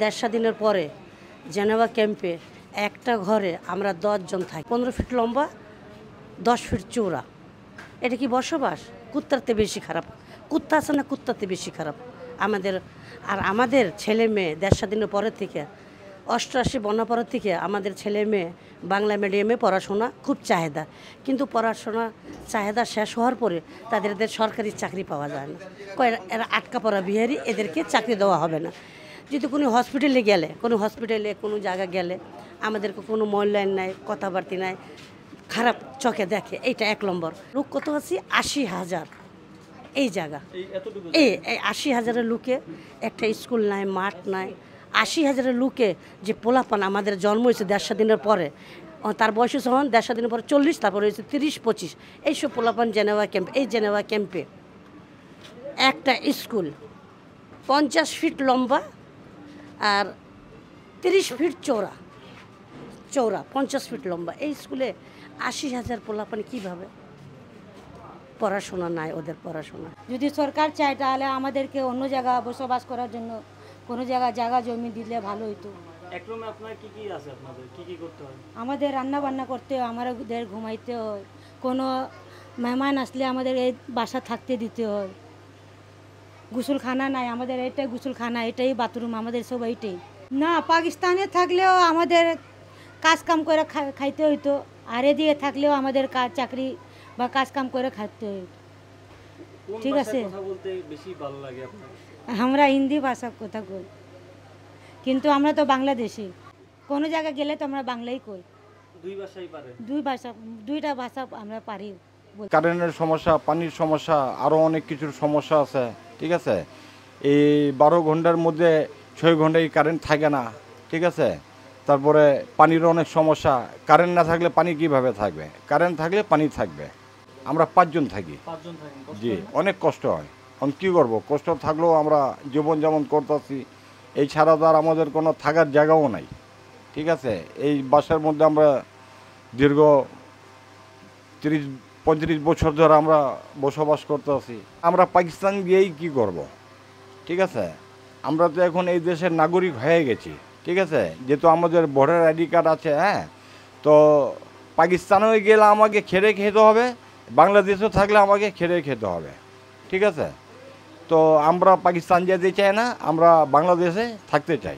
দেশ স্বাধীনের পরে জেনেভা ক্যাম্পে একটা ঘরে আমরা 10 জন থাকি, 15 ফিট লম্বা, 10 ফিট চৌড়া। এটা কি বসবাস? কুত্তারতে বেশি খারাপ। কুত্তা আছে না, কুত্তাতে বেশি খারাপ আমাদের। আর আমাদের ছেলে মেয়ে দেশ স্বাধীনের পরের থেকে 88 বন্যাপরের থেকে আমাদের ছেলে মেয়ে বাংলা মিডিয়ামে পড়াশোনা খুব চাহিদা, কিন্তু পড়াশোনা চাহিদা শেষ হওয়ার পরে তাদের সরকারি চাকরি পাওয়া যায় না। এরা আটকা পড়া বিহারি, এদেরকে চাকরি দেওয়া হবে না। যদি কোনো হসপিটালে গেলে, কোনো জায়গা গেলে আমাদেরকে কোনো মূল্যায়ন নাই, কথাবার্তা নাই, খারাপ চোখে দেখে। এইটা 1 নম্বর। লোক কত আছি? 80,000 এই জায়গা। এই 80,000-এর লোকে একটা স্কুল নাই, মাঠ নাই। 80,000-এর লোকে যে পোলাপান আমাদের জন্ম হয়েছে দেশ স্বাধীনের পরে, তার বয়স হচ্ছে হন দেশ স্বাধীনের পরে 40, তারপরে হয়েছে 30-25। এইসব পোলাপান জেনেভা ক্যাম্প, এই জেনেভা ক্যাম্পে একটা স্কুল 50 ফিট লম্বা আর 30 ফিট চৌড়া, 50 ফিট লম্বা। এই স্কুলে 80,000 পোলাপান কীভাবে? পড়াশোনা নাই, ওদের পড়াশোনা। যদি সরকার চায় তাহলে আমাদেরকে অন্য জায়গা বসবাস করার জন্য কোনো জায়গা জমি দিলে ভালো হতো। একরমে আপনার কি কি আছে? আপনাদের কি কি করতে হয়? আমাদের রান্না বান্না করতে হয়, আমাদের ঘুমাইতে হয়, কোনো মেহমান আসলে আমাদের এই বাসা থাকতে দিতে হয়। গোসলখানা নাই আমাদের, এটাই গোসলখানা, এটাই বাথরুম আমাদের, সব এইটাই। না, পাকিস্তানে থাকলেও আমাদের কাজ কাম করে খাইতে হইতো, আর এদিকে থাকলেও আমাদের চাকরি বা কাজ কাম করে খাইতে হইতো। ঠিক আছে, কথা বলতে বেশি ভালো লাগে আপনার? আমরা হিন্দি ভাষা কথা কই, কিন্তু আমরা তো বাংলাদেশি। কোনো জায়গায় গেলে তো আমরা বাংলাই কই। দুই ভাষাই পারেন? দুইটা ভাষা আমরা পারি। কারেন্টের সমস্যা, পানির সমস্যা, আরও অনেক কিছুর সমস্যা আছে। ঠিক আছে, এই 12 ঘন্টার মধ্যে 6 ঘন্টায় কারেন্ট থাকে না। ঠিক আছে, তারপরে পানির অনেক সমস্যা। কারেন্ট না থাকলে পানি কিভাবে থাকবে? কারেন্ট থাকলে পানি থাকবে। আমরা 5 জন থাকি। জি, অনেক কষ্ট হয়। এখন কী করবো? কষ্ট থাকলেও আমরা জীবনযাপন করতেছি। এই ছাড়া তো আর আমাদের কোনো থাকার জায়গাও নাই। ঠিক আছে, এই বাসার মধ্যে আমরা দীর্ঘ 30-35 বছর ধরে আমরা বসবাস করতেছি। আমরা পাকিস্তান গিয়েই কি করব? ঠিক আছে, আমরা তো এখন এই দেশের নাগরিক হয়ে গেছি। ঠিক আছে, যেহেতু আমাদের ভোটার আইডি কার্ড আছে, হ্যাঁ, তো পাকিস্তানেও গেলে আমাকে খেটে খেতে হবে, বাংলাদেশেও থাকলে আমাকে খেটে খেতে হবে। ঠিক আছে, তো আমরা পাকিস্তান যেতে চাই না, আমরা বাংলাদেশে থাকতে চাই।